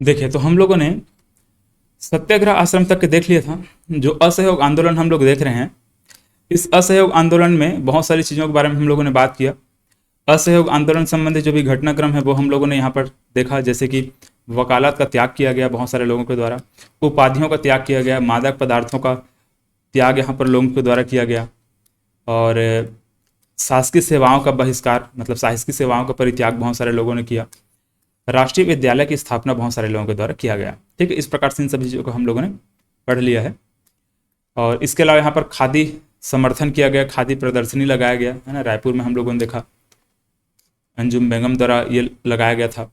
देखिए, तो हम लोगों ने सत्याग्रह आश्रम तक के देख लिया था। जो असहयोग आंदोलन हम लोग देख रहे हैं, इस असहयोग आंदोलन में बहुत सारी चीज़ों के बारे में हम लोगों ने बात किया। असहयोग आंदोलन संबंधी जो भी घटनाक्रम है वो हम लोगों ने यहाँ पर देखा, जैसे कि वकालत का त्याग किया गया बहुत सारे लोगों के द्वारा, उपाधियों का त्याग किया गया, मादक पदार्थों का त्याग यहाँ पर लोगों के द्वारा किया गया, और शासकीय सेवाओं का बहिष्कार, मतलब शासकीय सेवाओं का परित्याग बहुत सारे लोगों ने किया। राष्ट्रीय विद्यालय की स्थापना बहुत सारे लोगों के द्वारा किया गया। ठीक है, इस प्रकार से इन सभी चीज़ों को हम लोगों ने पढ़ लिया है। और इसके अलावा यहाँ पर खादी समर्थन किया गया, खादी प्रदर्शनी लगाया गया है ना, रायपुर में हम लोगों ने देखा, अंजुम बेगम द्वारा ये लगाया गया था।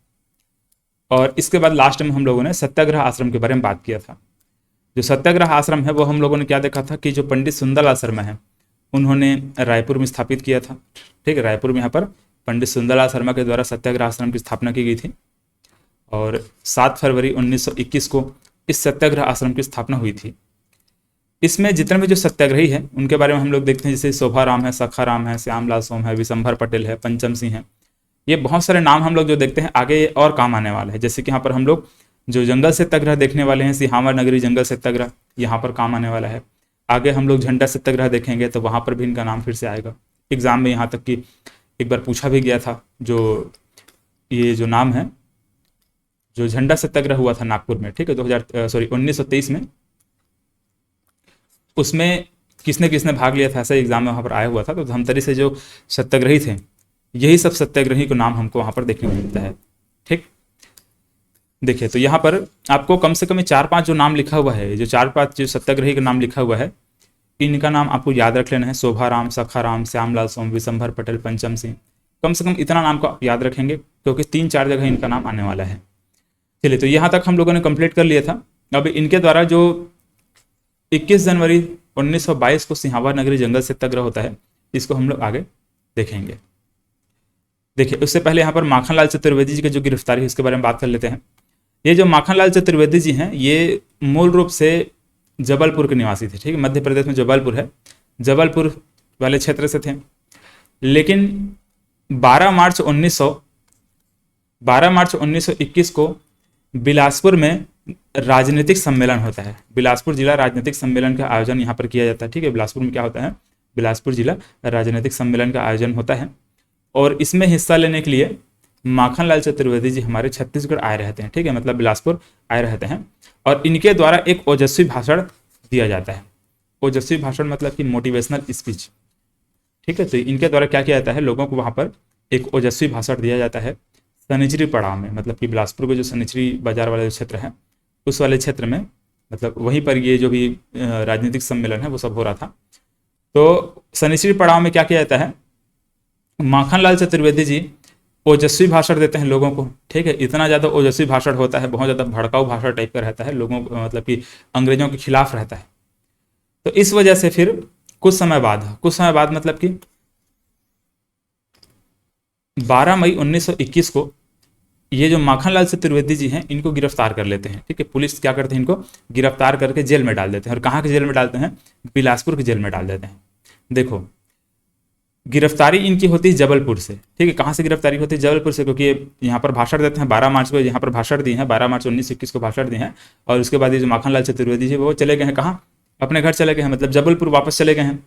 और इसके बाद लास्ट में हम लोगों ने सत्याग्रह आश्रम के बारे में बात किया था। जो सत्याग्रह आश्रम है वो हम लोगों ने क्या देखा था कि जो पंडित सुंदरलाल शर्मा है उन्होंने रायपुर में स्थापित किया था। ठीक है, रायपुर में यहाँ पर पंडित सुंदरलाल शर्मा के द्वारा सत्याग्रह आश्रम की स्थापना की गई थी, और 7 फरवरी 1921 को इस सत्याग्रह आश्रम की स्थापना हुई थी। इसमें जितने भी जो सत्याग्रही हैं उनके बारे में हम लोग देखते हैं, जैसे शोभाराम है, सखाराम है, श्यामलाल सोम है, विशंभर पटेल है, पंचम सिंह है। ये बहुत सारे नाम हम लोग जो देखते हैं आगे और काम आने वाला है। जैसे कि यहाँ पर हम लोग जो जंगल सत्याग्रह देखने वाले हैं, सिहावर नगरी जंगल सत्याग्रह, यहाँ पर काम आने वाला है। आगे हम लोग झंडा सत्याग्रह देखेंगे तो वहाँ पर भी इनका नाम फिर से आएगा एग्जाम में। यहाँ तक कि एक बार पूछा भी गया था, जो ये जो नाम है, जो झंडा सत्याग्रह हुआ था नागपुर में, ठीक है, 1923 में, उसमें किसने किसने भाग लिया था, ऐसा एग्जाम में वहाँ पर आया हुआ था। तो धमतरी से जो सत्याग्रही थे, यही सब सत्याग्रही को नाम हमको वहाँ पर देखने को मिलता है। ठीक, देखिए, तो यहाँ पर आपको कम से कम 4-5 जो नाम लिखा हुआ है, जो 4-5 जो सत्याग्रही का नाम लिखा हुआ है, इनका नाम आपको याद रख लेना है। शोभाराम, सखाराम, श्यामलाल सोम, विशंभर पटेल, पंचम सिंह, कम से कम इतना नाम को आप याद रखेंगे, क्योंकि 3-4 जगह इनका नाम आने वाला है। चलिए, तो यहाँ तक हम लोगों ने कंप्लीट कर लिया था। अब इनके द्वारा जो 21 जनवरी 1922 को सिहावर नगरी जंगल सत्याग्रह होता है, इसको हम लोग आगे देखेंगे। देखिए, उससे पहले यहाँ पर माखनलाल चतुर्वेदी जी की जो गिरफ्तारी है इसके बारे में बात कर लेते हैं। ये जो माखनलाल चतुर्वेदी जी हैं, ये मूल रूप से जबलपुर के निवासी थे। ठीक है, मध्य प्रदेश में जबलपुर है, जबलपुर वाले क्षेत्र से थे। लेकिन 12 मार्च 1921 को बिलासपुर में राजनीतिक सम्मेलन होता है। बिलासपुर जिला राजनीतिक सम्मेलन का आयोजन यहाँ पर किया जाता है। ठीक है, बिलासपुर में क्या होता है, बिलासपुर जिला राजनीतिक सम्मेलन का आयोजन होता है, और इसमें हिस्सा लेने के लिए माखनलाल चतुर्वेदी जी हमारे छत्तीसगढ़ आए रहते हैं। ठीक है, मतलब बिलासपुर आए रहते हैं, और इनके द्वारा एक ओजस्वी भाषण दिया जाता है। ओजस्वी भाषण मतलब कि मोटिवेशनल स्पीच। ठीक है, तो इनके द्वारा क्या किया जाता है, लोगों को वहाँ पर एक ओजस्वी भाषण दिया जाता है सनिचरी पड़ाव में, मतलब कि बिलासपुर के जो सनिचरी बाजार वाला जो क्षेत्र है उस वाले क्षेत्र में, मतलब वहीं पर ये जो भी राजनीतिक सम्मेलन है वो सब हो रहा था। तो सनिचरी पड़ाव में क्या किया जाता है, माखनलाल चतुर्वेदी जी ओजस्वी भाषण देते हैं लोगों को। ठीक है, इतना ज़्यादा ओजस्वी भाषण होता है, बहुत ज़्यादा भड़काऊ भाषण टाइप का रहता है, लोगों को मतलब कि अंग्रेजों के खिलाफ रहता है। तो इस वजह से फिर कुछ समय बाद मतलब कि 12 मई 1921 को ये जो माखनलाल चतुर्वेदी जी हैं इनको गिरफ्तार कर लेते हैं। ठीक है, पुलिस क्या करते हैं, इनको गिरफ्तार करके जेल में डाल देते हैं। और कहाँ के जेल में डालते हैं, बिलासपुर के जेल में डाल देते हैं। देखो, गिरफ्तारी इनकी होती है जबलपुर से। ठीक है, कहाँ से गिरफ्तारी होती है, जबलपुर से, क्योंकि यहाँ पर भाषण देते हैं 12 मार्च को, यहाँ पर भाषण दिए हैं 12 मार्च 1921 को भाषण दिए हैं। और उसके बाद ये जो माखनलाल चतुर्वेदी जी वो चले गए हैं कहाँ, अपने घर चले गए हैं, मतलब जबलपुर वापस चले गए हैं।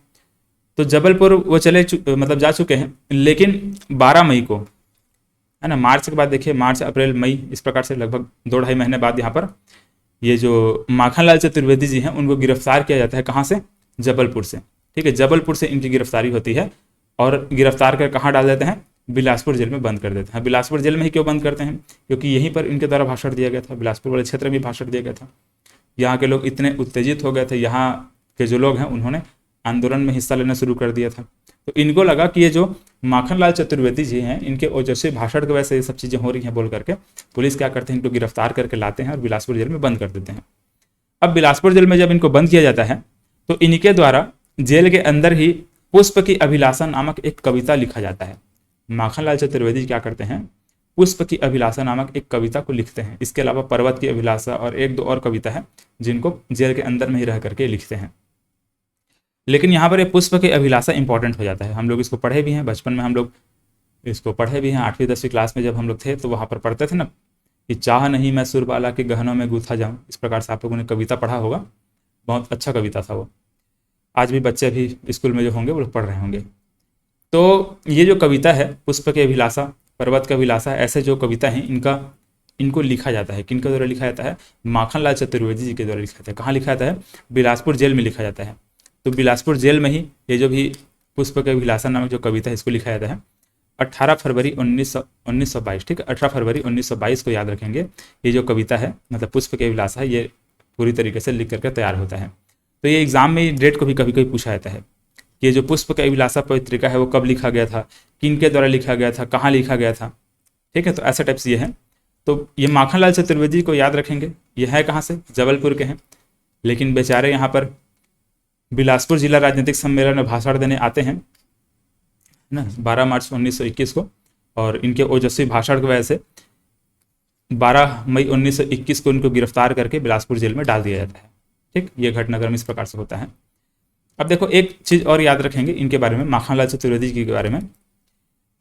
तो जबलपुर वो मतलब जा चुके हैं। लेकिन 12 मई को, है ना, मार्च के बाद देखिए, मार्च अप्रैल मई, इस प्रकार से लगभग 2-2.5 महीने बाद यहाँ पर ये जो माखनलाल चतुर्वेदी जी हैं उनको गिरफ्तार किया जाता है। कहाँ से, जबलपुर से। ठीक है, जबलपुर से इनकी गिरफ्तारी होती है, और गिरफ्तार कर कहाँ डाल देते हैं, बिलासपुर जेल में बंद कर देते हैं। बिलासपुर जेल में ही क्यों बंद करते हैं, क्योंकि यहीं पर इनके द्वारा भाषण दिया गया था, बिलासपुर वाले क्षेत्र में भाषण दिया गया था। यहाँ के लोग इतने उत्तेजित हो गए थे, यहाँ के जो लोग हैं उन्होंने आंदोलन में हिस्सा लेना शुरू कर दिया था। तो इनको लगा कि ये जो माखनलाल चतुर्वेदी जी हैं इनके ओजस्वी भाषण की वजह से ये सब चीज़ें हो रही हैं बोल करके पुलिस क्या करते हैं, इनको गिरफ्तार करके लाते हैं और बिलासपुर जेल में बंद कर देते हैं। अब बिलासपुर जेल में जब इनको बंद किया जाता है तो इनके द्वारा जेल के अंदर ही पुष्प की अभिलाषा नामक एक कविता लिखा जाता है। माखनलाल चतुर्वेदी क्या करते हैं, पुष्प की अभिलाषा नामक एक कविता को लिखते हैं। इसके अलावा पर्वत की अभिलाषा और 1-2 और कविता है जिनको जेल के अंदर में ही रह करके लिखते हैं। लेकिन यहाँ पर ये पुष्प की अभिलाषा इंपॉर्टेंट हो जाता है। हम लोग इसको पढ़े भी हैं, बचपन में हम लोग इसको पढ़े भी हैं, 8वीं 10वीं क्लास में जब हम लोग थे तो वहाँ पर पढ़ते थे ना कि चाह नहीं मैं सुरबाला के गहनों में गूथा जाऊं। इस प्रकार से आप लोगों ने कविता पढ़ा होगा, बहुत अच्छा कविता था वो। आज भी बच्चे अभी स्कूल में जो होंगे वो लोग पढ़ रहे होंगे। तो ये जो कविता है पुष्प के अभिलाषा, पर्वत का अभिलाषा, ऐसे जो कविता हैं इनको लिखा जाता है। किनके द्वारा लिखा जाता है? माखनलाल चतुर्वेदी जी के द्वारा लिखा जाता है। कहाँ लिखा जाता है? बिलासपुर जेल में लिखा जाता है। तो बिलासपुर जेल में ही ये जो भी पुष्प के अभिलाषा नामक जो कविता है इसको लिखा जाता है 18 फरवरी 1922। ठीक है, 18 फरवरी 1922 को याद रखेंगे। ये जो कविता है मतलब पुष्प के अभिलाषा है, ये पूरी तरीके से लिख करके तैयार होता है। तो ये एग्जाम में डेट को भी कभी कभी पूछा जाता है। ये जो पुष्प के अभिलाषा पत्रिका है वो कब लिखा गया था, किन के द्वारा लिखा गया था, कहाँ लिखा गया था। ठीक है, तो ऐसा टाइप से ये है। तो ये माखनलाल चतुर्वेदी को याद रखेंगे। ये है कहाँ से? जबलपुर के हैं, लेकिन बेचारे यहाँ पर बिलासपुर जिला राजनीतिक सम्मेलन में भाषण देने आते हैं ना 12 मार्च 1921 को, और इनके ओजस्वी भाषण की वजह से 12 मई 1921 को इनको गिरफ्तार करके बिलासपुर जेल में डाल दिया जाता है। ठीक, ये घटनाक्रम इस प्रकार से होता है। अब देखो एक चीज़ और याद रखेंगे इनके बारे में, माखनलाल चतुर्वेदी जी के बारे में,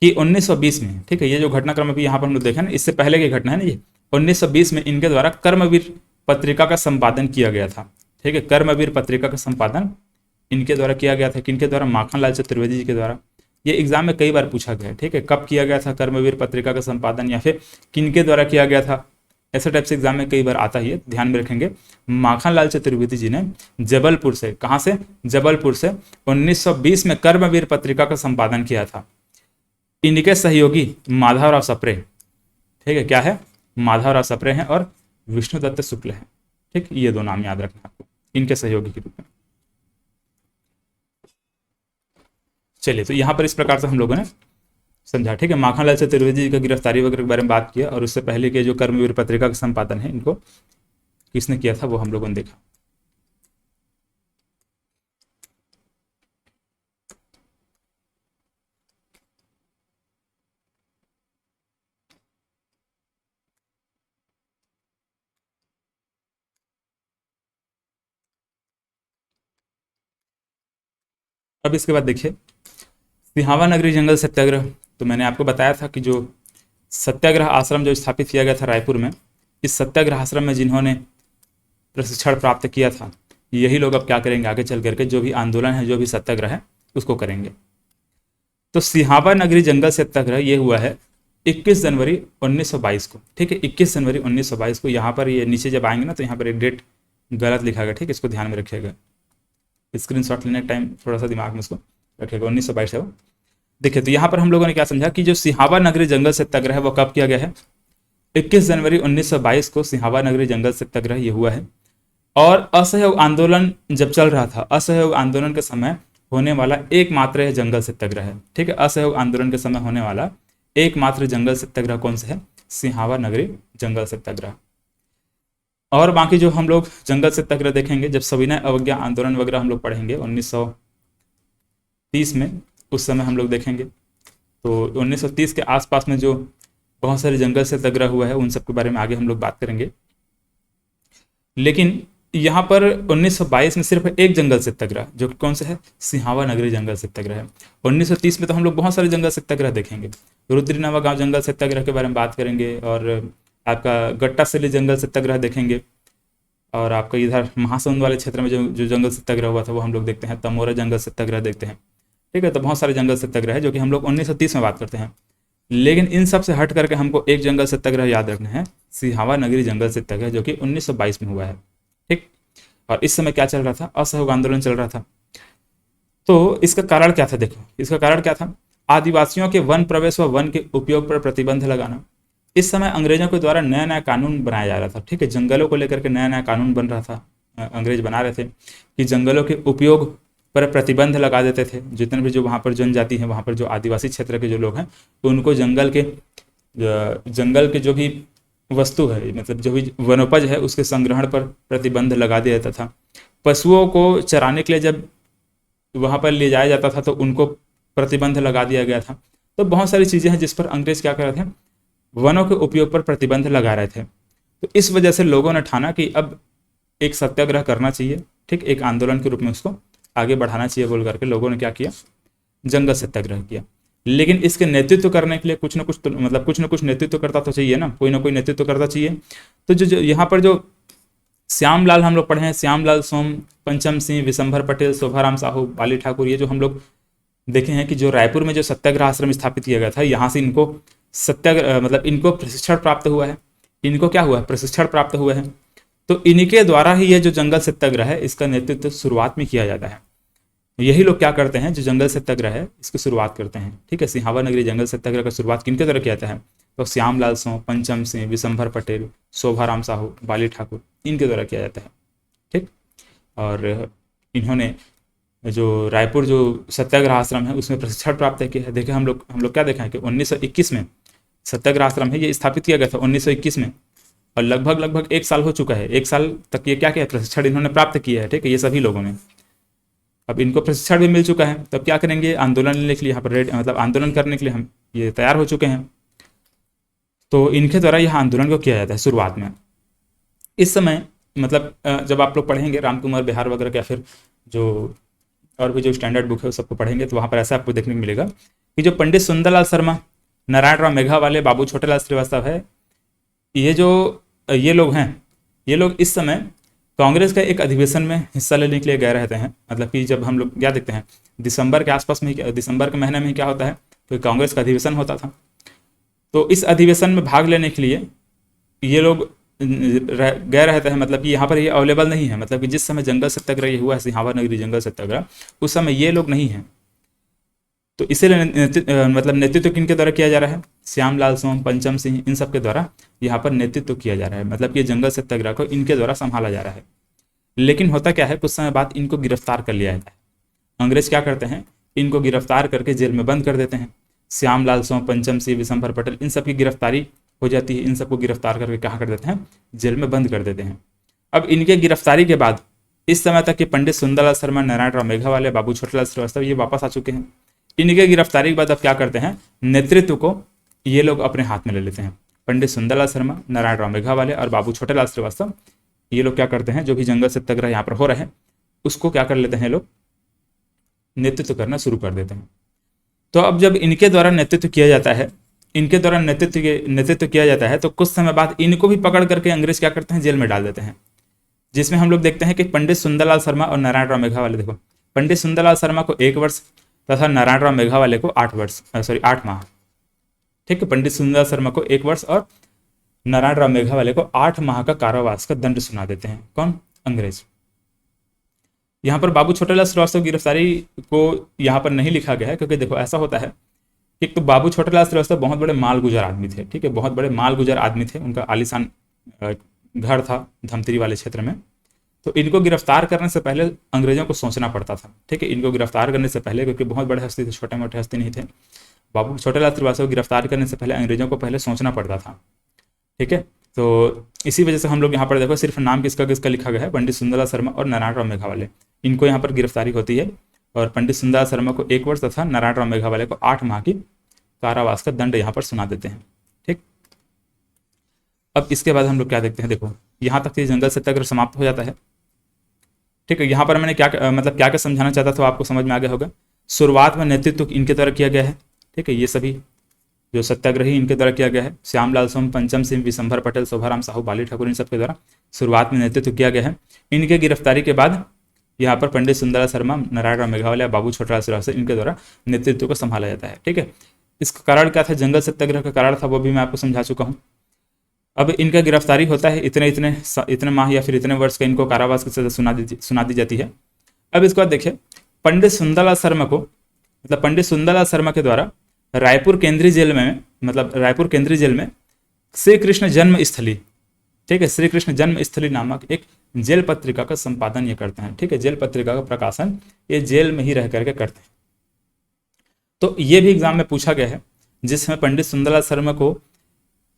कि 1920 में, ठीक है, ये जो घटनाक्रम अभी यहाँ पर हम लोग देखें ना, इससे पहले की घटना है ना ये, 1920 में इनके द्वारा कर्मवीर पत्रिका का संपादन किया गया था। ठीक है, कर्मवीर पत्रिका का संपादन इनके द्वारा किया गया था। किनके द्वारा? माखनलाल चतुर्वेदी जी के द्वारा। ये एग्जाम में कई बार पूछा गया है। ठीक है, कब किया गया था कर्मवीर पत्रिका का संपादन, या फिर किनके द्वारा किया गया था, ऐसे टाइप से एग्जाम में कई बार आता ही है, ध्यान में रखेंगे। माखनलाल चतुर्वेदी जी ने जबलपुर से, कहाँ से? जबलपुर से 1920 में कर्मवीर पत्रिका का संपादन किया था। इनके सहयोगी माधवराव सप्रे, ठीक है, क्या है? माधवराव सप्रे हैं और विष्णुदत्त शुक्ल है। ठीक, ये दो नाम याद रखना आपको इनके सहयोगी के रूप में। चलिए, तो यहाँ पर इस प्रकार से हम लोगों ने समझा। ठीक है, माखनलाल चतुर्वेदी जी का गिरफ्तारी वगैरह के बारे में बात किया, और उससे पहले के जो कर्मवीर पत्रिका का संपादन है इनको किसने किया था वो हम लोगों ने देखा। अब इसके बाद देखिए सिहावा नगरी जंगल सत्याग्रह। तो मैंने आपको बताया था कि जो सत्याग्रह आश्रम जो स्थापित किया गया था रायपुर में, इस सत्याग्रह आश्रम में जिन्होंने प्रशिक्षण प्राप्त किया था, यही लोग अब क्या करेंगे आगे चल करके, जो भी आंदोलन है, जो भी सत्याग्रह है, उसको करेंगे। तो सिहावा नगरी जंगल सत्याग्रह ये हुआ है 21 जनवरी 1922 को। ठीक है, 21 जनवरी 1922 को। यहाँ पर ये नीचे जब आएंगे ना तो यहाँ पर एक डेट गलत लिखा गया। ठीक है, इसको ध्यान में रखिएगा, स्क्रीनशॉट लेने के टाइम थोड़ा सा दिमाग में इसको रखिएगा। 1922 है वो। देखिए, तो यहाँ पर हम लोगों ने क्या समझा कि जो सिहावा नगरी जंगल सत्याग्रह है वो कब किया गया है? 21 जनवरी 1922 को सिहावा नगरी जंगल सत्याग्रह ये हुआ है। और असहयोग आंदोलन जब चल रहा था, असहयोग आंदोलन के समय होने वाला एकमात्र है जंगल सत्याग्रह है। ठीक है, असहयोग आंदोलन के समय होने वाला एकमात्र जंगल सत्याग्रह कौन सा है? सिहावा नगरी जंगल सत्याग्रह। और बाकी जो हम लोग जंगल सत्याग्रह देखेंगे जब सविनय अवज्ञा आंदोलन वगैरह हम लोग पढ़ेंगे 1930 में, उस समय हम लोग देखेंगे। तो 1930 के आसपास में जो बहुत सारे जंगल सत्याग्रह हुआ है उन सब के बारे में आगे हम लोग बात करेंगे। लेकिन यहाँ पर 1922 में सिर्फ एक जंगल सत्याग्रह, जो कि कौन सा है? सिहावा नगरी जंगल सत्याग्रह है। 1930 में तो हम लोग बहुत सारे जंगल सत्याग्रह देखेंगे। रुद्रनवा गांव जंगल सत्याग्रह के बारे में बात करेंगे, और आपका गट्टा सैली जंगल सत्याग्रह देखेंगे, और आपका इधर महासमुंद वाले क्षेत्र में जो जंगल सत्याग्रह हुआ था वो हम लोग देखते हैं। तमोरा जंगल सत्याग्रह देखते हैं। ठीक है, तो बहुत सारे जंगल सत्याग्रह है जो कि हम लोग 1930 में बात करते हैं। लेकिन इन सब से हट करके हमको एक जंगल सत्याग्रह याद रखना है, सिहावा नगरी जंगल सत्याग्रह, जो कि 1922 में हुआ है। ठीक, और इस समय क्या चल रहा था? असहयोग आंदोलन चल रहा था। तो इसका कारण क्या था? देखो, इसका कारण क्या था? आदिवासियों के वन प्रवेश व वन के उपयोग पर प्रतिबंध लगाना। इस समय अंग्रेजों के द्वारा नया नया कानून बनाया जा रहा था। ठीक है, जंगलों को लेकर के नया नया कानून बन रहा था। अंग्रेज बना रहे थे कि जंगलों के उपयोग पर प्रतिबंध लगा देते थे। जितने भी जो वहाँ पर जनजाति है, वहाँ पर जो आदिवासी क्षेत्र के जो लोग हैं, तो उनको जंगल के जो भी वस्तु है, मतलब जो भी वनोपज है, उसके संग्रहण पर प्रतिबंध लगा दिया जाता था। पशुओं को चराने के लिए जब वहाँ पर ले जाया जाता था तो उनको प्रतिबंध लगा दिया गया था। तो बहुत सारी चीज़ें हैं जिस पर अंग्रेज क्या कर रहे थे? वनों के उपयोग पर प्रतिबंध लगा रहे थे। तो इस वजह से लोगों ने ठाना कि अब एक सत्याग्रह करना चाहिए। ठीक, एक आंदोलन के रूप में उसको आगे बढ़ाना चाहिए बोल करके लोगों ने क्या किया? जंगल सत्याग्रह किया। लेकिन इसके नेतृत्व करने के लिए कुछ ना कुछ तो, मतलब कुछ ना कुछ नेतृत्व करता तो चाहिए ना, कोई ना कोई नेतृत्व करता चाहिए। तो जो यहाँ पर जो श्यामलाल हम लोग पढ़े हैं, श्यामलाल सोम, पंचम सिंह, विशंभर पटेल, शोभाराम साहू, बाली ठाकुर, ये जो हम लोग देखे हैं कि जो रायपुर में जो सत्याग्रह आश्रम स्थापित किया गया था, यहाँ से इनको सत्याग्रह मतलब इनको प्रशिक्षण प्राप्त हुआ है। इनको क्या हुआ है? प्रशिक्षण प्राप्त हुआ है। तो इन्हीं द्वारा ही ये जो जंगल सत्याग्रह है इसका नेतृत्व शुरुआत में किया जाता है। यही लोग क्या करते हैं, जो जंगल सत्याग्रह है इसकी शुरुआत करते हैं। ठीक है, सिंहावा नगरी जंगल सत्याग्रह का शुरुआत किनके द्वारा किया जाता है? तो श्यामलाल सोम, पंचम सिंह, विशंभर पटेल, शोभाराम साहू, बाली ठाकुर, इनके द्वारा किया जाता है। ठीक, और इन्होंने जो रायपुर जो सत्याग्रह आश्रम है उसमें प्रशिक्षण प्राप्त किया है। देखिए हम लोग क्या देखा है कि 1921 में सत्याग्रह आश्रम है ये स्थापित किया गया था 1921 में, और लगभग 1 साल हो चुका है। 1 साल तक ये क्या किया, प्रशिक्षण इन्होंने प्राप्त किया है। ठीक है, ये सभी लोगों ने। अब इनको प्रशिक्षण भी मिल चुका है, तब क्या करेंगे, आंदोलन लेने के लिए यहाँ पर मतलब आंदोलन करने के लिए हम ये तैयार हो चुके हैं। तो इनके द्वारा यह आंदोलन को किया जाता है शुरुआत में। इस समय मतलब जब आप लोग पढ़ेंगे रामकुमार बिहार वगैरह का, फिर जो और भी जो स्टैंडर्ड बुक है वो सबको पढ़ेंगे तो वहाँ पर ऐसा आपको देखने को मिलेगा कि जो पंडित सुंदरलाल शर्मा, नारायण राव मेघावाले, बाबू छोटेलाल श्रीवास्तव है, ये लोग हैं, ये लोग इस समय कांग्रेस का एक अधिवेशन में हिस्सा लेने के लिए गए रहते हैं। मतलब कि जब हम लोग क्या देखते हैं, दिसंबर के आसपास में, दिसंबर के महीने में क्या होता है, तो कांग्रेस का अधिवेशन होता था। तो इस अधिवेशन में भाग लेने के लिए ये लोग गए रहते हैं। मतलब कि यहाँ पर ये अवेलेबल नहीं है, मतलब कि जिस समय जंगल सत्याग्रह ये हुआ है, सिंहावा नगरी जंगल सत्याग्रह, उस समय ये लोग नहीं हैं। तो इसीलिए मतलब नेतृत्व किनके द्वारा किया जा रहा है? श्यामलाल सोम, पंचम सिंह, इन सब के द्वारा यहाँ पर नेतृत्व किया जा रहा है। मतलब कि जंगल सत्याग्रह को इनके द्वारा संभाला जा रहा है। लेकिन होता क्या है, कुछ समय बाद इनको गिरफ्तार कर लिया जाता है। अंग्रेज क्या करते हैं, इनको गिरफ्तार करके जेल में बंद कर देते हैं। श्यामलाल सोम, पंचम सिंह, विशंभर पटेल, इन सब की गिरफ्तारी हो जाती है। इन सबको गिरफ्तार करके कहाँ कर देते हैं, जेल में बंद कर देते हैं। अब इनके गिरफ्तारी के बाद इस समय तक के पंडित सुंदरलाल शर्मा, नारायण राव मेघावाले, बाबू छोटेलाल श्रीवास्तव ये वापस आ चुके हैं। इनके गिरफ्तारी के बाद अब क्या करते हैं, नेतृत्व को ये लोग अपने हाथ में ले लेते हैं। पंडित सुंदरलाल शर्मा, नारायण राव मेघावाले और बाबू छोटेलाल श्रीवास्तव ये लोग क्या करते हैं, जो भी जंगल सत्याग्रह यहाँ पर हो रहे हैं उसको क्या कर लेते हैं, लोग नेतृत्व करना शुरू कर देते हैं। तो अब जब इनके द्वारा नेतृत्व किया जाता है, इनके द्वारा नेतृत्व किया जाता है, तो कुछ समय बाद इनको भी पकड़ करके अंग्रेज क्या करते हैं, जेल में डाल देते हैं। जिसमें हम लोग देखते हैं कि पंडित सुंदरलाल शर्मा और नारायण राव मेघावाले, देखो पंडित सुंदरलाल शर्मा को 1 वर्ष तथा नारायण राव मेघावाले को 8 माह। ठीक है, पंडित सुंदरलाल शर्मा को 1 वर्ष और नारायण राव मेघावाले को 8 माह का कारावास का दंड सुना देते हैं। कौन? अंग्रेज। यहाँ पर बाबू छोटेलाल श्रीवास्तव की गिरफ्तारी को यहाँ पर नहीं लिखा गया है, क्योंकि देखो ऐसा होता है कि तो बाबू छोटेलाल श्रीवास्तव बहुत बड़े मालगुजार आदमी थे। ठीक है, बहुत बड़े मालगुजार आदमी थे। उनका आलीशान घर था धमतरी वाले क्षेत्र में। तो इनको गिरफ्तार करने से पहले अंग्रेजों को सोचना पड़ता था। ठीक है, इनको गिरफ्तार करने से पहले, क्योंकि बहुत बड़े हस्ती थे, छोटे मोटे हस्ती नहीं थे, बाबू छोटेलाल श्रीवास्तव को गिरफ्तार करने से पहले अंग्रेजों को पहले सोचना पड़ता था। ठीक है, तो इसी वजह से हम लोग यहाँ पर देखो सिर्फ नाम किसका किसका लिखा गया है, पंडित सुंदरलाल शर्मा और नारायण राव मेघावाले, इनको यहाँ पर गिरफ्तारी होती है। और पंडित सुंदरलाल शर्मा को 1 वर्ष तथा नारायण राव मेघावाले को 8 माह की कारावास का दंड यहाँ पर सुना देते हैं। ठीक, अब इसके बाद हम लोग क्या देखते हैं, देखो यहाँ तक ये जंगल सत्याग्रह समाप्त हो जाता है। ठीक है, यहाँ पर मैंने क्या क्या समझाना चाहता था आपको समझ में आ गया होगा। शुरुआत में नेतृत्व इनके द्वारा किया गया है। ठीक है, ये सभी जो सत्याग्रही इनके द्वारा किया गया है, श्यामलाल सोम, पंचम सिंह, विशंभर पटेल, शोभाराम साहू, बाली ठाकुर, इन सबके द्वारा शुरुआत में नेतृत्व किया गया है। इनके गिरफ्तारी के बाद यहाँ पर पंडित सुंदरलाल शर्मा, नारायण राव मेघावाले, बाबू छोटेलाल श्रीवास्तव, इनके द्वारा नेतृत्व को संभाला जाता है। ठीक है, इसका कारण क्या था, जंगल सत्याग्रह का कारण था वो भी मैं आपको समझा चुका हूँ। अब इनका गिरफ्तारी होता है, इतने माह या फिर इतने वर्ष का इनको कारावास की सजा सुना दी जाती है। अब इसके बाद देखिए पंडित सुंदरलाल शर्मा को, मतलब पंडित सुंदरलाल शर्मा के द्वारा रायपुर केंद्रीय जेल में श्री कृष्ण जन्मस्थली, ठीक है, श्री कृष्ण जन्मस्थली नामक एक जेल पत्रिका का संपादन ये करते हैं। ठीक है, जेल पत्रिका का प्रकाशन ये जेल में ही रह करके करते हैं। तो ये भी एग्जाम में पूछा गया है, जिसमें पंडित सुंदरलाल शर्मा को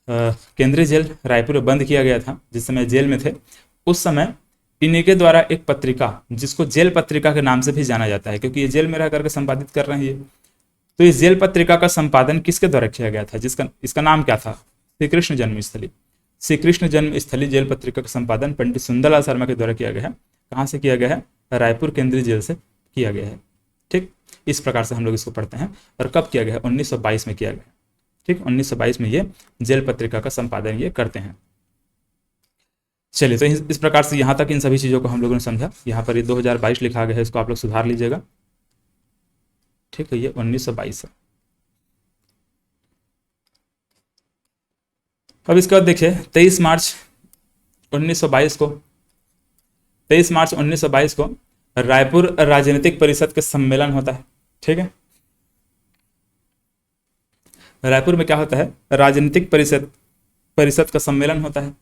केंद्रीय जेल रायपुर में बंद किया गया था, जिस समय जेल में थे, उस समय इन्हीं के द्वारा एक पत्रिका, जिसको जेल पत्रिका के नाम से भी जाना जाता है, क्योंकि ये जेल में रह करके संपादित कर रहे हैं ये, तो इस जेल पत्रिका का संपादन किसके द्वारा किया गया था, इसका नाम क्या था, श्री कृष्ण जन्मस्थली। श्री कृष्ण जन्मस्थली जेल पत्रिका का संपादन पंडित सुंदरलाल शर्मा के द्वारा किया गया है। कहाँ से किया गया है, रायपुर केंद्रीय जेल से किया गया है। ठीक। इस प्रकार से हम लोग इसको पढ़ते हैं। और कब किया गया? 1922 में किया गया। ठीक, 1922 में ये जेल पत्रिका का संपादन ये करते हैं। चलिए, तो इस प्रकार से यहाँ तक इन सभी चीज़ों को हम लोगों ने समझा। यहाँ पर ये 2022 लिखा गया है, इसको आप लोग सुधार लीजिएगा। ठीक है, ये 1922 है। अब इसके बाद देखिए 23 मार्च 1922 को 23 मार्च 1922 को रायपुर राजनीतिक परिषद के सम्मेलन होता है। ठीक है, रायपुर में क्या होता है? राजनीतिक परिषद का सम्मेलन होता है।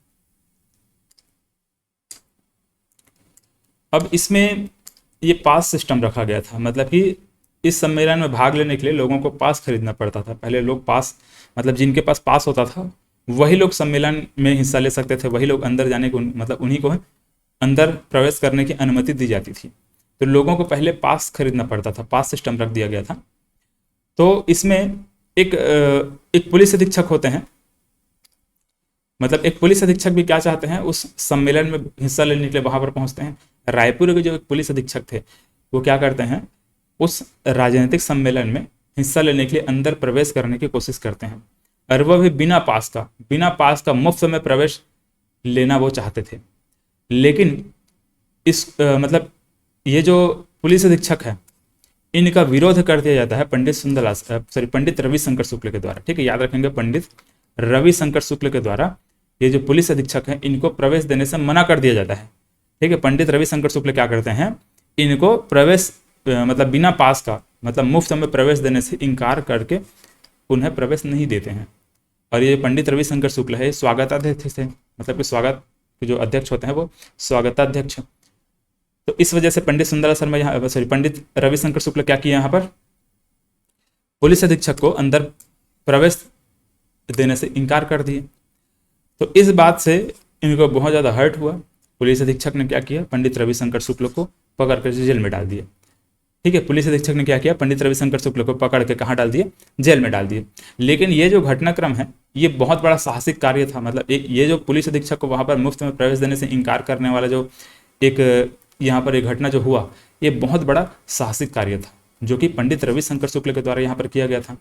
अब इसमें ये पास सिस्टम रखा गया था, मतलब कि इस सम्मेलन में भाग लेने के लिए लोगों को पास खरीदना पड़ता था। पहले लोग पास, मतलब जिनके पास पास होता था वही लोग सम्मेलन में हिस्सा ले सकते थे, वही लोग अंदर जाने को, मतलब उन्हीं को अंदर प्रवेश करने की अनुमति दी जाती थी। तो लोगों को पहले पास खरीदना पड़ता था, पास सिस्टम रख दिया गया था। तो इसमें एक पुलिस अधीक्षक होते हैं, मतलब एक पुलिस अधीक्षक भी क्या चाहते हैं, उस सम्मेलन में हिस्सा लेने के लिए वहां पर पहुंचते हैं। रायपुर के जो एक पुलिस अधीक्षक थे वो क्या करते हैं, उस राजनीतिक सम्मेलन में हिस्सा लेने के लिए अंदर प्रवेश करने की कोशिश करते हैं, और वह भी बिना पास का मुफ्त में प्रवेश लेना वो चाहते थे। लेकिन इस मतलब ये जो पुलिस अधीक्षक है इनका विरोध कर दिया जाता है पंडित रविशंकर शुक्ल के द्वारा। ठीक है, याद रखेंगे, पंडित रविशंकर शुक्ल के द्वारा ये जो पुलिस अधीक्षक है इनको प्रवेश देने से मना कर दिया जाता है। ठीक है, पंडित रविशंकर शुक्ल क्या करते हैं, इनको प्रवेश मतलब बिना पास का, मतलब मुफ्त में प्रवेश देने से इनकार करके उन्हें प्रवेश नहीं देते हैं। और ये पंडित रविशंकर शुक्ल है स्वागताध्यक्ष थे, मतलब कि स्वागत के जो अध्यक्ष होते हैं वो स्वागताध्यक्ष। तो इस वजह से पंडित रविशंकर शुक्ल क्या किया, यहाँ पर पुलिस अधीक्षक को अंदर प्रवेश देने से इनकार कर दिए। तो इस बात से इनको बहुत ज़्यादा हर्ट हुआ। पुलिस अधीक्षक ने क्या किया, पंडित रविशंकर शुक्ल को पकड़ कर जेल में डाल दिया। ठीक है, पुलिस अधीक्षक ने क्या किया, पंडित रविशंकर शुक्ल को पकड़ के कहाँ डाल दिए, जेल में डाल दिए। लेकिन ये जो घटनाक्रम है ये बहुत बड़ा साहसिक कार्य था। मतलब ये जो पुलिस अधीक्षक को वहाँ पर मुफ्त में प्रवेश देने से इनकार करने वाला जो एक यहाँ पर एक घटना जो हुआ, ये बहुत बड़ा साहसिक कार्य था जो कि पंडित रविशंकर शुक्ल के द्वारा यहाँ पर किया गया था।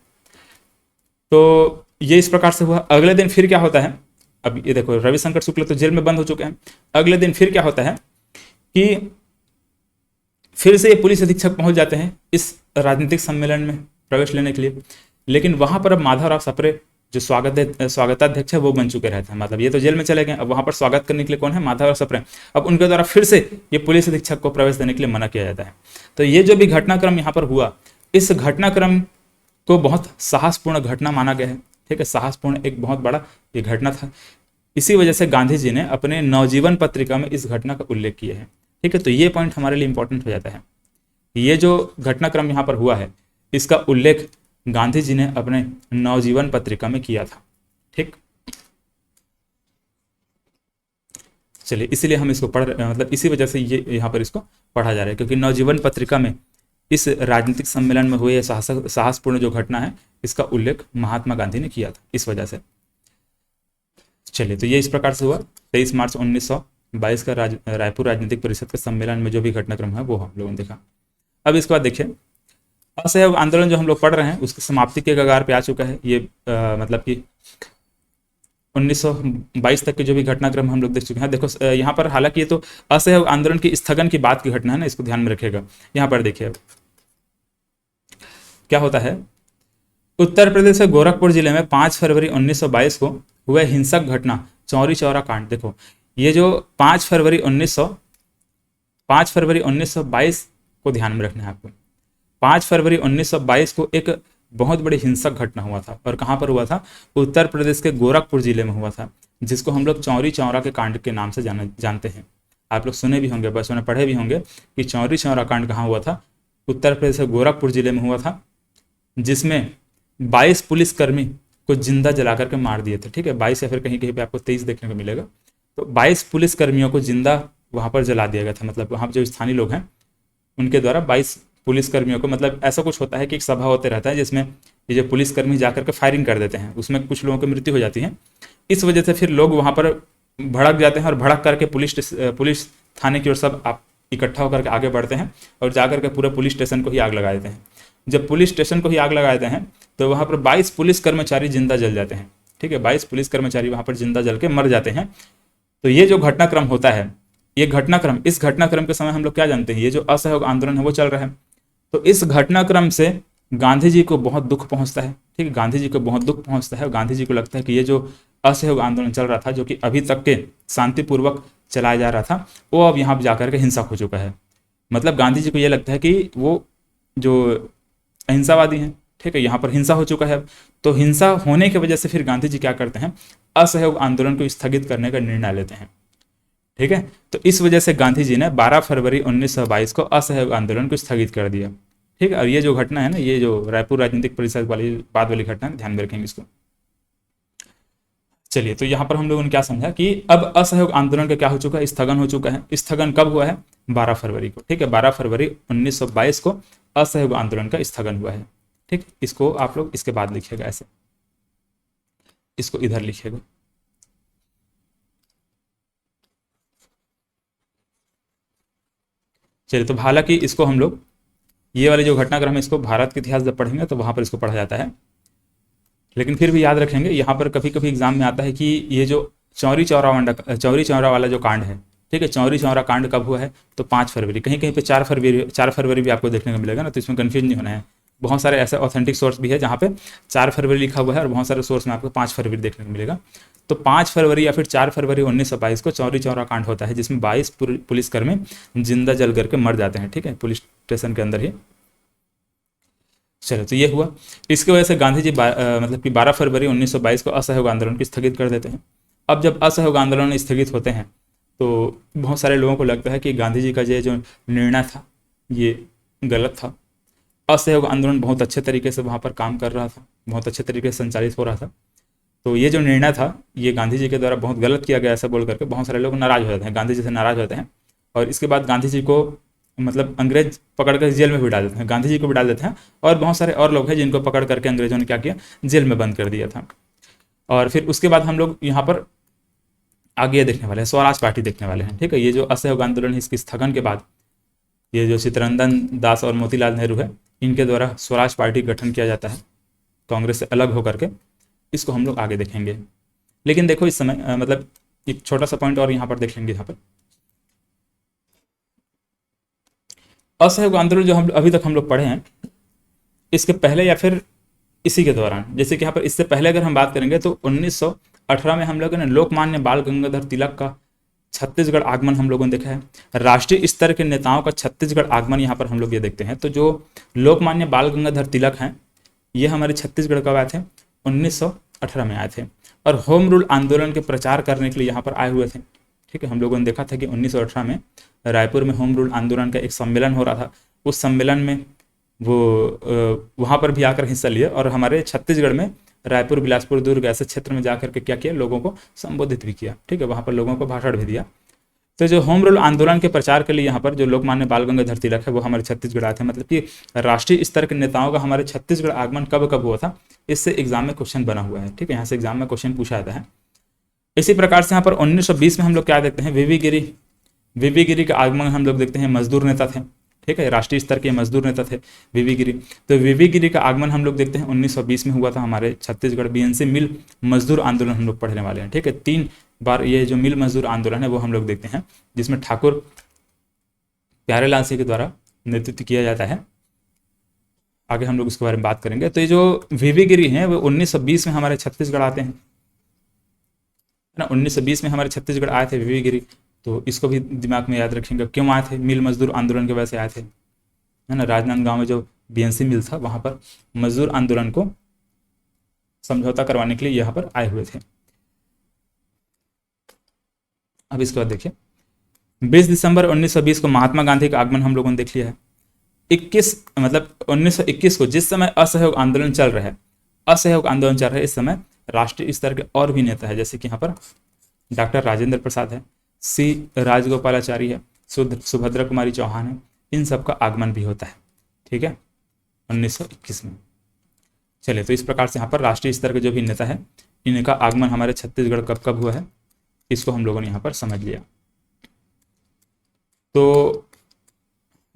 तो ये इस प्रकार से हुआ। अगले दिन फिर क्या होता है, अब ये देखो रविशंकर शुक्ल तो जेल में बंद हो चुके हैं। अगले दिन फिर क्या होता है कि फिर से ये पुलिस अधीक्षक पहुंच जाते हैं इस राजनीतिक सम्मेलन में प्रवेश लेने के लिए। लेकिन वहां पर अब माधवराव सप्रे जो स्वागताध्यक्ष है वो बन चुके रहते हैं, मतलब ये तो जेल में चले गए, अब वहां पर स्वागत करने के लिए कौन है, माधवराव सप्रे। अब उनके द्वारा फिर से ये पुलिस अधीक्षक को प्रवेश देने के लिए मना किया जाता है। तो ये जो भी घटनाक्रम यहाँ पर हुआ, इस घटनाक्रम को बहुत साहसपूर्ण घटना माना गया है। ठीक है, साहसपूर्ण एक बहुत बड़ा ये घटना था। इसी वजह से गांधी जी ने अपने नवजीवन पत्रिका में इस घटना का उल्लेख किया है। ठीक है, तो ये पॉइंट हमारे लिए इंपॉर्टेंट हो जाता है। ये जो घटनाक्रम यहाँ पर हुआ है इसका उल्लेख गांधी जी ने अपने नवजीवन पत्रिका में किया था। ठीक, चलिए, इसीलिए हम इसको पढ़ रहे, मतलब इसी वजह से ये यहाँ पर इसको पढ़ा जा रहा है, क्योंकि नवजीवन पत्रिका में इस राजनीतिक सम्मेलन में हुए साहसपूर्ण जो घटना है इसका उल्लेख महात्मा गांधी ने किया था, इस वजह से। चलिए, तो ये इस प्रकार से हुआ 23 मार्च 1922 का रायपुर राजनीतिक परिषद के सम्मेलन में जो भी घटनाक्रम है वो हम लोगों ने देखा। अब इसके बाद देखिए असहयोग आंदोलन जो हम लोग पढ़ रहे हैं उसकी समाप्ति के कगार पे आ चुका है। ये मतलब कि 1922 तक के जो भी घटनाक्रम हम लोग देख चुके हैं। देखो यहाँ पर, हालांकि ये तो असहयोग आंदोलन की स्थगन की बात की घटना है ना, इसको ध्यान में रखिएगा। यहाँ पर देखिए क्या होता है, उत्तर प्रदेश के गोरखपुर जिले में 5 फरवरी 1922 को हुए हिंसक घटना चौरी चौरा कांड। देखो ये जो 5 फरवरी 1922 को ध्यान में रखना है आपको। 5 फरवरी 1922 को एक बहुत बड़ी हिंसक घटना हुआ था, और कहाँ पर हुआ था, उत्तर प्रदेश के गोरखपुर जिले में हुआ था, जिसको हम लोग चौरी चौरा के कांड के नाम से जानते हैं। आप लोग सुने भी होंगे, बचपन में पढ़े भी होंगे कि चौरी चौरा कांड कहाँ हुआ था, उत्तर प्रदेश के गोरखपुर जिले में हुआ था, जिसमें 22 पुलिसकर्मी को जिंदा जला करके मार दिए थे। ठीक है, 22 या फिर कहीं कहीं पे आपको 23 देखने को मिलेगा। तो 22 पुलिसकर्मियों को जिंदा वहाँ पर जला दिया गया था। मतलब वहाँ जो स्थानीय लोग हैं उनके द्वारा 22 पुलिसकर्मियों को, मतलब ऐसा कुछ होता है कि एक सभा होते रहता है जिसमें ये जो पुलिसकर्मी जाकर के फायरिंग कर देते हैं, उसमें कुछ लोगों की मृत्यु हो जाती है। इस वजह से फिर लोग वहाँ पर भड़क जाते हैं और भड़क करके पुलिस थाने की ओर सब आप इकट्ठा होकर के आगे बढ़ते हैं और जाकर के पूरे पुलिस स्टेशन को ही आग लगा देते हैं। जब पुलिस स्टेशन को ही आग लगा देते हैं तो वहाँ पर 22 पुलिस कर्मचारी जिंदा जल जाते हैं। ठीक है, 22 पुलिस कर्मचारी वहाँ पर जिंदा जल के मर जाते हैं। तो ये जो घटनाक्रम होता है, ये घटनाक्रम, इस घटनाक्रम के समय हम लोग क्या जानते हैं, ये जो असहयोग आंदोलन है वो चल रहा है। तो इस घटनाक्रम से गांधी जी को बहुत दुख पहुंचता है। ठीक है, गांधी जी को बहुत दुख पहुंचता है और गांधी जी को लगता है कि ये जो असहयोग आंदोलन चल रहा था, जो कि अभी तक के शांतिपूर्वक चलाया जा रहा था, वो अब यहाँ जाकर के हिंसक हो चुका है। मतलब गांधी जी को ये लगता है कि वो जो अहिंसावादी हैं, ठीक है, यहाँ पर हिंसा हो चुका है। तो हिंसा होने की वजह से फिर गांधी जी क्या करते हैं, असहयोग आंदोलन को स्थगित करने का निर्णय लेते हैं। ठीक है, तो इस वजह से गांधी जी ने 12 फरवरी 1922 को असहयोग आंदोलन को स्थगित कर दिया। ठीक है, और ये जो घटना है ना, ये जो रायपुर राजनीतिक परिषद वाली बाद वाली घटना है, ध्यान में रखेंगे इसको। चलिए, तो यहाँ पर हम लोगों ने क्या समझा कि अब असहयोग आंदोलन का क्या हो चुका है, स्थगन हो चुका है। स्थगन कब हुआ है, 12 फरवरी को। ठीक है, 12 फरवरी 1922 को असहयोग आंदोलन का स्थगन हुआ है। ठीक, इसको आप लोग इसके बाद लिखिएगा ऐसे, इसको इधर लिखिएगा। चलिए, तो हालांकि इसको हम लोग ये वाली जो घटनाक्रम है इसको भारत के इतिहास जब पढ़ेंगे तो वहां पर इसको पढ़ा जाता है, लेकिन फिर भी याद रखेंगे। यहाँ पर कभी कभी एग्जाम में आता है कि ये जो चौरी चौरा वाला जो कांड है, ठीक है, चौरी चौरा कांड कब हुआ है, तो 5 फरवरी, कहीं कहीं पे 4 फरवरी भी आपको देखने को मिलेगा ना, तो इसमें कन्फ्यूज नहीं होना है। बहुत सारे ऐसे ऑथेंटिक सोर्स भी है जहाँ पे 4 फरवरी लिखा हुआ है और बहुत सारे सोर्स में आपको 5 फरवरी देखने को मिलेगा। तो 5 फरवरी या फिर 4 फरवरी 1922 को चौरी चौरा कांड होता है, जिसमें 22 पुलिसकर्मी जिंदा जल करके मर जाते हैं। ठीक है, पुलिस स्टेशन के अंदर ही। चलो, तो ये हुआ। इसकी वजह से गांधी जी मतलब कि 12 फरवरी 1922 को असहयोग आंदोलन को स्थगित कर देते हैं। अब जब असहयोग आंदोलन स्थगित होते हैं तो बहुत सारे लोगों को लगता है कि गांधी जी का ये जो निर्णय था ये गलत था। असहयोग आंदोलन बहुत अच्छे तरीके से वहाँ पर काम कर रहा था, बहुत अच्छे तरीके से संचालित हो रहा था। तो ये जो निर्णय था ये गांधी जी के द्वारा बहुत गलत किया गया, ऐसा बोल करके बहुत सारे लोग नाराज हो जाते हैं, गांधी जी से नाराज होते हैं। और इसके बाद गांधी जी को मतलब अंग्रेज पकड़ कर जेल में भी डाल देते हैं, गांधी जी को भी डाल देते हैं और बहुत सारे और लोग हैं जिनको पकड़ करके अंग्रेजों ने क्या किया, जेल में बंद कर दिया था। और फिर उसके बाद हम लोग यहाँ पर आगे देखने वाले हैं, स्वराज पार्टी देखने वाले हैं। ठीक है, ये जो असहयोग आंदोलन है इसके स्थगन के बाद ये जो चित्तरंजन दास और मोतीलाल नेहरू है, इनके द्वारा स्वराज पार्टी गठन किया जाता है कांग्रेस से अलग होकर के। इसको हम लोग आगे देखेंगे, लेकिन देखो इस समय मतलब एक छोटा सा पॉइंट और यहाँ पर देख लेंगे। यहाँ पर असहयोग आंदोलन जो हम अभी तक हम लोग पढ़े हैं, इसके पहले या फिर इसी के दौरान, जैसे कि यहाँ पर इससे पहले अगर हम बात करेंगे तो 1918 में हम लोगों ने लोकमान्य बाल गंगाधर तिलक का छत्तीसगढ़ आगमन हम लोगों ने देखा है। राष्ट्रीय स्तर के नेताओं का छत्तीसगढ़ आगमन यहाँ पर हम लोग ये देखते हैं। तो जो लोकमान्य बाल गंगाधर तिलक हैं ये हमारे छत्तीसगढ़ कब आए थे, 1918 में आए थे और होम रूल आंदोलन के प्रचार करने के लिए यहाँ पर आए हुए थे। ठीक है, हम लोगों ने देखा था कि 1918 में रायपुर में होम रूल आंदोलन का एक सम्मेलन हो रहा था। उस सम्मेलन में वो वहाँ पर भी आकर हिस्सा लिए और हमारे छत्तीसगढ़ में रायपुर, बिलासपुर, दुर्ग ऐसे क्षेत्र में जाकर के क्या किया, लोगों को संबोधित भी किया। ठीक है, वहाँ पर लोगों को भाषण भी दिया। तो जो होम रूल आंदोलन के प्रचार के लिए यहाँ पर जो लोकमान्य बाल गंगाधर तिलक है वो हमारे छत्तीसगढ़ आए थे। मतलब कि राष्ट्रीय स्तर के नेताओं का हमारे छत्तीसगढ़ आगमन कब कब हुआ था, इससे एग्जाम में क्वेश्चन बना हुआ है। ठीक है, यहाँ से एग्जाम में क्वेश्चन पूछा जाता है। इसी प्रकार से यहाँ पर 1920 में हम लोग क्या देखते हैं, वीवी गिरी का आगमन हम लोग देखते हैं। मजदूर नेता थे, ठीक है, राष्ट्रीय स्तर के मजदूर नेता थे वीवी गिरी। तो वीवी गिरी का आगमन हम लोग देखते हैं 1920 में हुआ था हमारे छत्तीसगढ़। बीएनसी मिल मजदूर आंदोलन हम लोग पढ़ने वाले हैं। ठीक है, 3 बार ये जो मिल मजदूर आंदोलन है वो हम लोग देखते हैं, जिसमें ठाकुर प्यारेलाल सिंह के द्वारा नेतृत्व किया जाता है। आगे हम लोग इसके बारे में बात करेंगे। तो ये जो वीवी गिरी हैं वो 1920 में हमारे छत्तीसगढ़ आते हैं ना, 1920 में हमारे छत्तीसगढ़ आए थे वीवी गिरी। तो इसको भी दिमाग में याद रखेंगे, क्यों आए थे, मिल मजदूर आंदोलन की वजह से आए थे, है ना। राजनांदगांव में जो बीएनसी मिल था वहां पर मजदूर आंदोलन को समझौता करवाने के लिए यहाँ पर आए हुए थे। अब इसके बाद देखिए 20 दिसंबर 1920 को महात्मा गांधी का आगमन हम लोगों ने देख लिया है। 1921 को जिस समय असहयोग आंदोलन चल रहा है, इस समय राष्ट्रीय स्तर के और भी नेता है, जैसे कि यहाँ पर डॉक्टर राजेंद्र प्रसाद है, सी राजगोपालाचारी है, सुभद्रा कुमारी चौहान है, इन सब का आगमन भी होता है। ठीक है, 1921 में। चलिए, तो इस प्रकार से यहाँ पर राष्ट्रीय स्तर के जो भी नेता है इनका आगमन हमारे छत्तीसगढ़ कब कब हुआ है इसको हम लोगों ने यहाँ पर समझ लिया। तो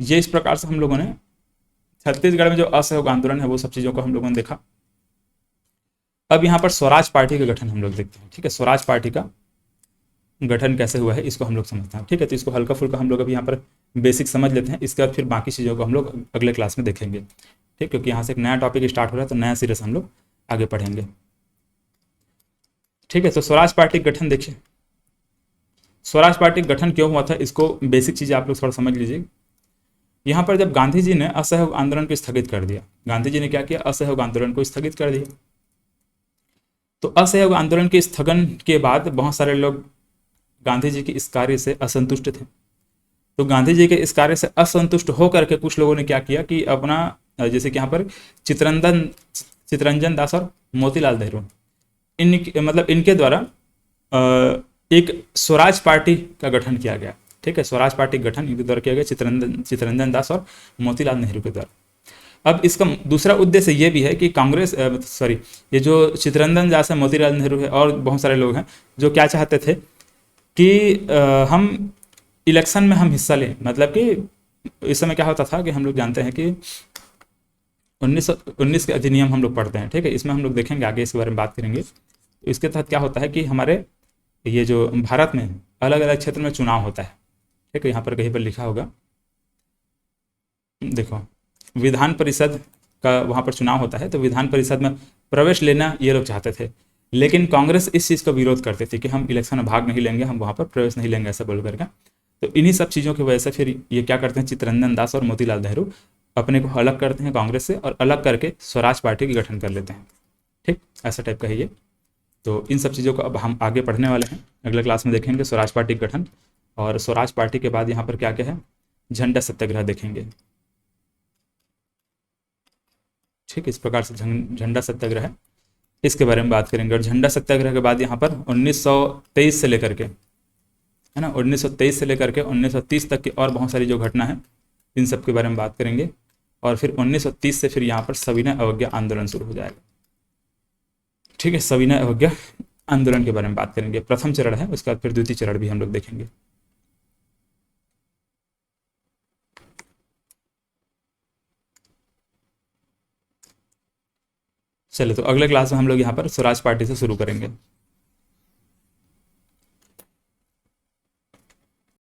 ये इस प्रकार से हम लोगों ने छत्तीसगढ़ में जो असहयोग आंदोलन है वो सब चीज़ों को हम लोगों ने देखा। अब यहाँ पर स्वराज पार्टी का गठन हम लोग देखते हैं। ठीक है, स्वराज पार्टी का गठन कैसे हुआ है इसको हम लोग समझते हैं। ठीक है, तो इसको हल्का फुल्का हम लोग अभी यहाँ पर बेसिक समझ लेते हैं, इसके बाद फिर बाकी चीज़ों को हम लोग अगले क्लास में देखेंगे। ठीक, क्योंकि यहाँ से एक नया टॉपिक स्टार्ट हो रहा है, तो नया सिरे से हम लोग आगे पढ़ेंगे। ठीक है, तो स्वराज पार्टी का गठन देखिए, स्वराज पार्टी का गठन क्यों हुआ था इसको बेसिक चीज़ें आप लोग थोड़ा समझ लीजिए। यहाँ पर जब गांधी जी ने असहयोग आंदोलन को स्थगित कर दिया, गांधी जी ने क्या किया, असहयोग आंदोलन को स्थगित कर दिया। तो असहयोग आंदोलन के स्थगन के बाद बहुत सारे लोग गांधी जी के इस कार्य से असंतुष्ट थे। तो गांधी जी के इस कार्य से असंतुष्ट होकर के कुछ लोगों ने क्या किया कि अपना, जैसे कि यहाँ पर चितरंजन दास और मोतीलाल नेहरू, इन मतलब इनके द्वारा एक स्वराज पार्टी का गठन किया गया। ठीक है, स्वराज पार्टी का गठन इनके द्वारा किया गया, चितरंजन दास और मोतीलाल नेहरू के द्वारा। अब इसका दूसरा उद्देश्य ये भी है कि कांग्रेस, सॉरी, ये जो चितरंजन दास है, मोतीलाल नेहरू है और बहुत सारे लोग हैं जो क्या चाहते थे कि हम इलेक्शन में हम हिस्सा लें। मतलब कि इस समय क्या होता था कि हम लोग जानते हैं कि 1919 के अधिनियम हम लोग पढ़ते हैं। ठीक है, इसमें हम लोग देखेंगे आगे, इसके बारे में बात करेंगे। तो इसके तहत क्या होता है कि हमारे ये जो भारत में अलग अलग क्षेत्र में चुनाव होता है। ठीक है, यहाँ पर कहीं पर लिखा होगा, देखो, विधान परिषद का वहाँ पर चुनाव होता है, तो विधान परिषद में प्रवेश लेना ये लोग चाहते थे, लेकिन कांग्रेस इस चीज़ का विरोध करते थे कि हम इलेक्शन में भाग नहीं लेंगे, हम वहाँ पर प्रवेश नहीं लेंगे, ऐसा बोल करके। तो इन्हीं सब चीज़ों की वजह से फिर ये क्या करते हैं, चितरंजन दास और मोतीलाल नेहरू अपने को अलग करते हैं कांग्रेस से और अलग करके स्वराज पार्टी का गठन कर लेते हैं। ठीक, ऐसा टाइप का है ये। तो इन सब चीज़ों को अब हम आगे पढ़ने वाले हैं, अगले क्लास में देखेंगे स्वराज पार्टी का गठन। और स्वराज पार्टी के बाद यहाँ पर क्या क्या है, झंडा सत्याग्रह देखेंगे। ठीक, इस प्रकार से झंडा सत्याग्रह है, इसके बारे में बात करेंगे। और झंडा सत्याग्रह के बाद यहाँ पर 1923 से लेकर के, है ना, 1923 से लेकर के 1930 तक की और बहुत सारी जो घटना है इन सब के बारे में बात करेंगे। और फिर 1930 से फिर यहाँ पर सविनय अवज्ञा आंदोलन शुरू हो जाएगा। ठीक है, सविनय अवज्ञा आंदोलन के बारे में बात करेंगे, प्रथम चरण है, उसके बाद फिर द्वितीय चरण भी हम लोग देखेंगे। चलिए, तो अगले क्लास में हम लोग यहाँ पर स्वराज पार्टी से शुरू करेंगे।